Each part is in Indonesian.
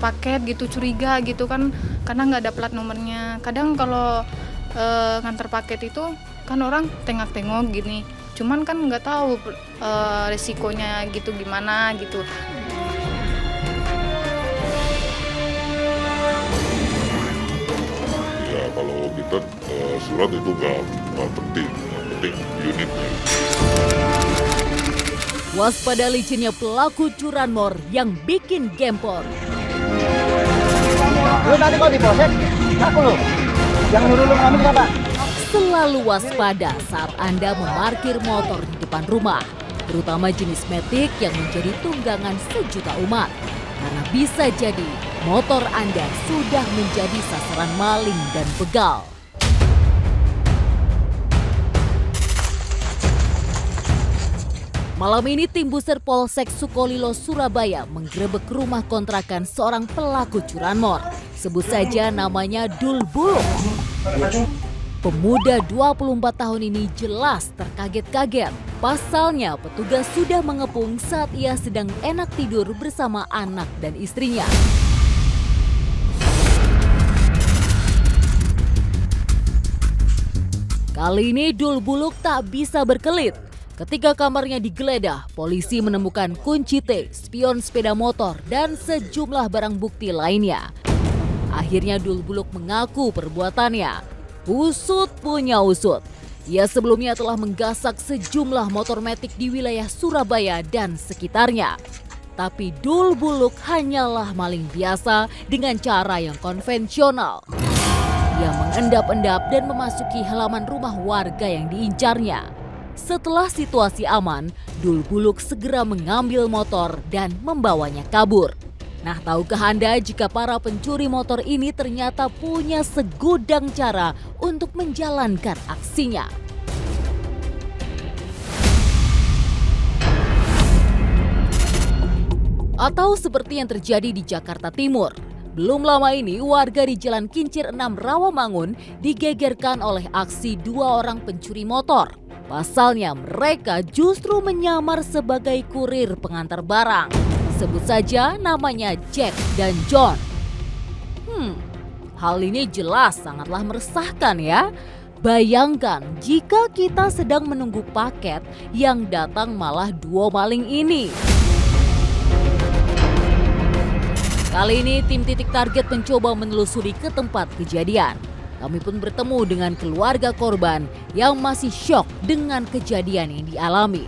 paket gitu, curiga gitu kan, karena nggak ada plat nomornya. Kadang kalau ngantar paket itu kan orang tengok-tengok gini, cuman kan nggak tahu resikonya gitu gimana gitu. Ya kalau kita surat itu nggak penting, yang penting unitnya. Waspada licinnya pelaku curanmor yang bikin gempor. Lu tadi kok di polsek? Aku lu. Yang nyuruh lu ngambil siapa? Selalu waspada saat Anda memarkir motor di depan rumah, terutama jenis Matic yang menjadi tunggangan sejuta umat. Karena bisa jadi motor Anda sudah menjadi sasaran maling dan begal. Malam ini tim Buser Polsek Sukolilo, Surabaya menggerebek rumah kontrakan seorang pelaku curanmor. Sebut saja namanya Dul Buluk. Pemuda 24 tahun ini jelas terkaget-kaget. Pasalnya petugas sudah mengepung saat ia sedang enak tidur bersama anak dan istrinya. Kali ini Dul Buluk tak bisa berkelit. Ketika kamarnya digeledah, polisi menemukan kunci T, spion sepeda motor, dan sejumlah barang bukti lainnya. Akhirnya Dul Buluk mengaku perbuatannya. Usut punya usut. Ia sebelumnya telah menggasak sejumlah motor Matic di wilayah Surabaya dan sekitarnya. Tapi Dul Buluk hanyalah maling biasa dengan cara yang konvensional. Ia mengendap-endap dan memasuki halaman rumah warga yang diincarnya. Setelah situasi aman, Dul Buluk segera mengambil motor dan membawanya kabur. Nah, tahukah Anda jika para pencuri motor ini ternyata punya segudang cara untuk menjalankan aksinya? Atau seperti yang terjadi di Jakarta Timur. Belum lama ini, warga di Jalan Kincir 6 Rawamangun digegerkan oleh aksi dua orang pencuri motor. Pasalnya mereka justru menyamar sebagai kurir pengantar barang. Sebut saja namanya Jack dan John. Hal ini jelas sangatlah meresahkan ya. Bayangkan jika kita sedang menunggu paket yang datang malah dua maling ini. Kali ini tim Titik Target mencoba menelusuri ke tempat kejadian. Kami pun bertemu dengan keluarga korban yang masih syok dengan kejadian yang dialami.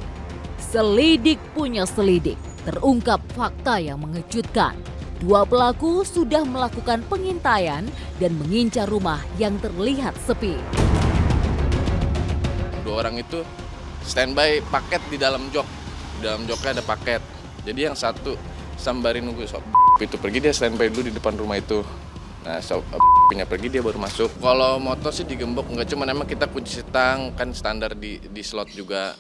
Selidik punya selidik, terungkap fakta yang mengejutkan. Dua pelaku sudah melakukan pengintaian dan mengincar rumah yang terlihat sepi. Dua orang itu standby paket di dalam jok. Di dalam joknya ada paket. Jadi yang satu sembari nunggu itu pergi, dia standby dulu di depan rumah itu. Nah, punya pergi, dia baru masuk. Kalau motor sih digembok, enggak, cuma emang kita kunci setang, kan standar di slot juga.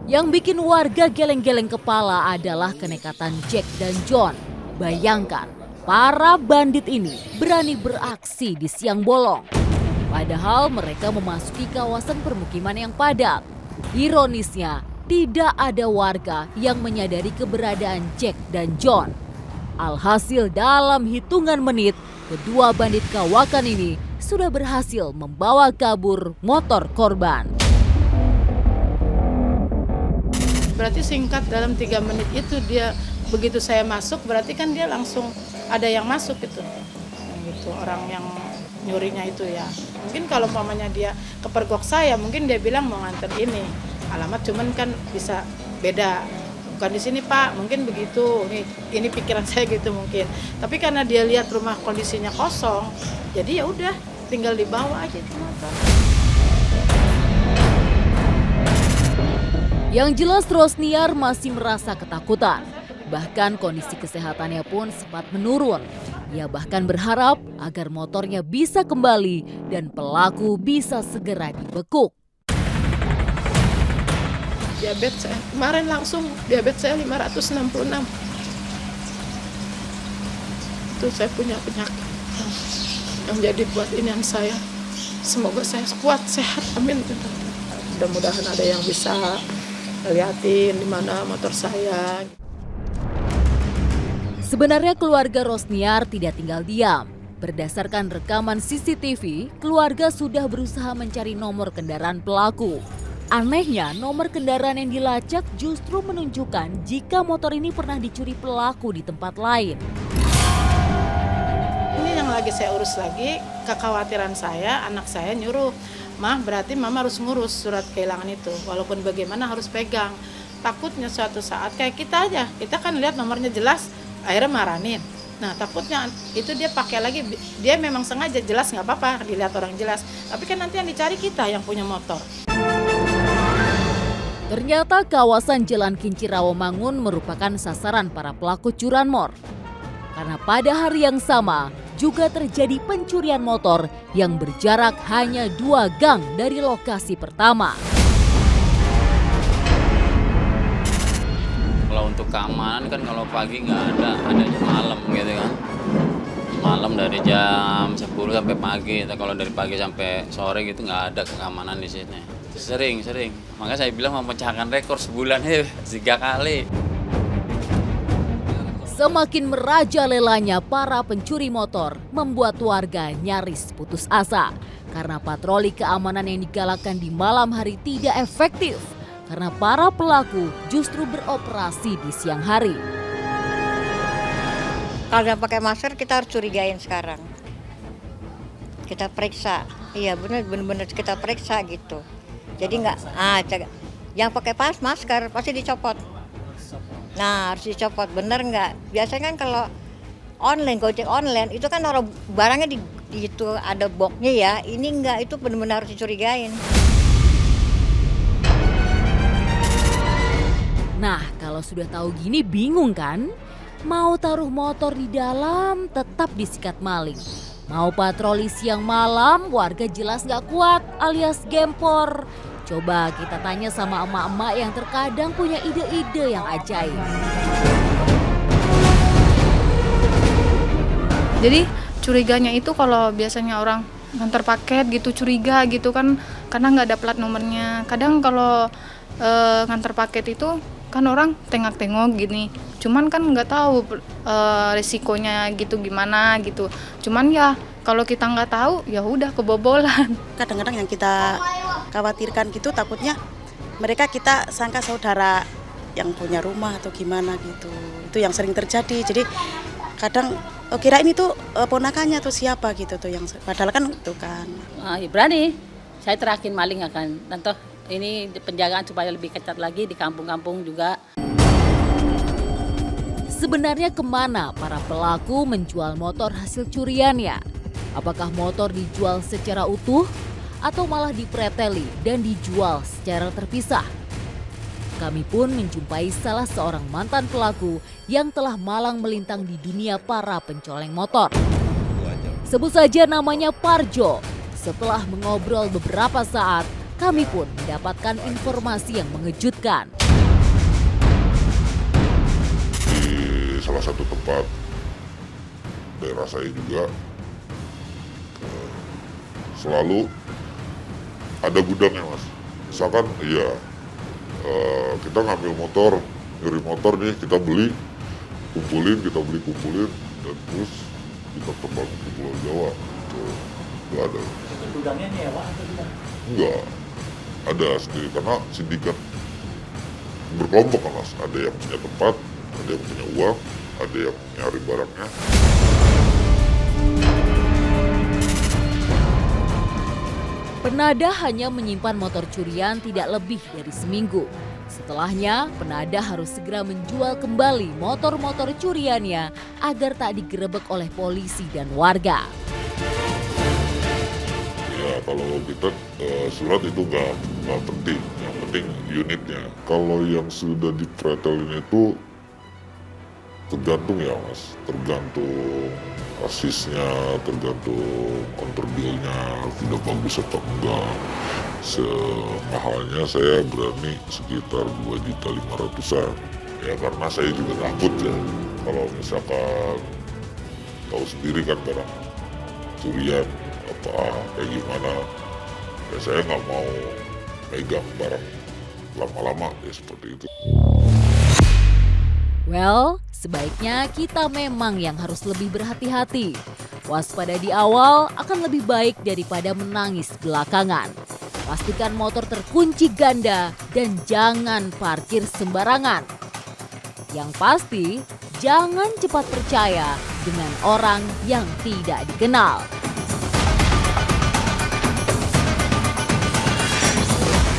Yang bikin warga geleng-geleng kepala adalah kenekatan Jack dan John. Bayangkan, para bandit ini berani beraksi di siang bolong. Padahal mereka memasuki kawasan permukiman yang padat. Ironisnya, tidak ada warga yang menyadari keberadaan Jack dan John. Alhasil dalam hitungan menit, kedua bandit kawakan ini sudah berhasil membawa kabur motor korban. Berarti singkat dalam 3 menit itu dia, begitu saya masuk berarti kan dia langsung ada yang masuk gitu. Gitu orang yang nyurinya itu ya. Mungkin kalau umpamanya dia kepergok saya, mungkin dia bilang mau nganter ini. Alamat cuman kan bisa beda. Bukan di sini Pak, mungkin begitu. Ini pikiran saya gitu mungkin. Tapi karena dia lihat rumah kondisinya kosong, jadi ya udah tinggal dibawa aja itu motor. Yang jelas Rosniar masih merasa ketakutan. Bahkan kondisi kesehatannya pun sempat menurun. Ia bahkan berharap agar motornya bisa kembali dan pelaku bisa segera dibekuk. Diabetes saya, kemarin langsung diabetes saya 566. Itu saya punya penyakit yang jadi buat inian saya. Semoga saya kuat, sehat, amin. Mudah-mudahan ada yang bisa liatin di mana motor saya. Sebenarnya keluarga Rosniar tidak tinggal diam. Berdasarkan rekaman CCTV, keluarga sudah berusaha mencari nomor kendaraan pelaku. Anehnya, nomor kendaraan yang dilacak justru menunjukkan jika motor ini pernah dicuri pelaku di tempat lain. Ini yang lagi saya urus lagi, kekhawatiran saya, anak saya nyuruh, "Mah, berarti mama harus ngurus surat kehilangan itu, walaupun bagaimana harus pegang." Takutnya suatu saat kayak kita aja, kita kan lihat nomornya jelas, akhirnya marahin. Nah takutnya itu dia pakai lagi, dia memang sengaja, jelas nggak apa-apa dilihat orang jelas, tapi kan nanti yang dicari kita yang punya motor. Ternyata kawasan Jalan Kincir Rawamangun merupakan sasaran para pelaku curanmor. Karena pada hari yang sama juga terjadi pencurian motor yang berjarak hanya 2 gang dari lokasi pertama. Kalau untuk keamanan kan kalau pagi nggak ada, adanya malam gitu kan. Malam dari jam 10 sampai pagi, kalau dari pagi sampai sore gitu nggak ada keamanan di sini. Sering. Makanya saya bilang memecahkan rekor sebulan 3 kali. Semakin merajalelanya para pencuri motor membuat warga nyaris putus asa. Karena patroli keamanan yang digalakkan di malam hari tidak efektif. Karena para pelaku justru beroperasi di siang hari. Kalau yang pakai masker kita harus curigain sekarang. Kita periksa, iya benar kita periksa gitu. Jadi yang pakai masker pasti dicopot. Nah harus dicopot, bener nggak? Biasanya kan kalau gojek online itu kan orang barangnya di itu ada boxnya ya. Ini nggak, itu benar-benar harus dicurigain. Nah, kalau sudah tahu gini bingung kan? Mau taruh motor di dalam tetap disikat maling. Mau patroli siang malam warga jelas gak kuat alias gempor. Coba kita tanya sama emak-emak yang terkadang punya ide-ide yang ajaib. Jadi curiganya itu kalau biasanya orang nganter paket gitu curiga gitu kan, karena nggak ada plat nomornya. Kadang kalau nganter paket itu kan orang tengok-tengok gini, cuman kan nggak tahu risikonya gitu gimana gitu. Cuman ya kalau kita nggak tahu ya udah kebobolan. Kadang-kadang yang kita khawatirkan gitu, takutnya mereka kita sangka saudara yang punya rumah atau gimana gitu. Itu yang sering terjadi. Jadi kadang kira ini tuh ponakannya tuh siapa gitu tuh, yang padahal kan itu kan. Berani, saya terakhir maling akan. Tentu ini penjagaan supaya lebih ketat lagi di kampung-kampung juga. Sebenarnya kemana para pelaku menjual motor hasil curiannya? Apakah motor dijual secara utuh atau malah dipreteli dan dijual secara terpisah? Kami pun menjumpai salah seorang mantan pelaku yang telah malang melintang di dunia para pencoleng motor. Sebut saja namanya Parjo. Setelah mengobrol beberapa saat, kami pun mendapatkan informasi yang mengejutkan. Di salah satu tempat daerah saya juga selalu ada gudangnya, Mas. Misalkan kita ngambil motor, nyuri motor nih, kita beli, kumpulin, dan terus kita terbang ke Pulau Jawa. Itu ada. Gudangnya nyewa atau gimana? Enggak, ada sendiri karena sindikat berkelompok kan, Mas. Ada yang punya tempat, ada yang punya uang, ada yang nyari barangnya. Penada hanya menyimpan motor curian tidak lebih dari seminggu. Setelahnya, penada harus segera menjual kembali motor-motor curiannya agar tak digerebek oleh polisi dan warga. Ya kalau kita surat itu nggak penting, yang penting unitnya. Kalau yang sudah dipretelin itu tergantung ya, Mas, tergantung asisnya, tergantung konterbilnya tidak bagus atau enggak. Semahalnya saya berani sekitar 2.500.000-an. Ya karena saya juga takut ya, kalau misalkan tahu sendiri kan barang curian kayak gimana, ya saya nggak mau pegang barang lama-lama ya seperti itu. Well, sebaiknya kita memang yang harus lebih berhati-hati. Waspada di awal akan lebih baik daripada menangis belakangan. Pastikan motor terkunci ganda dan jangan parkir sembarangan. Yang pasti, jangan cepat percaya dengan orang yang tidak dikenal.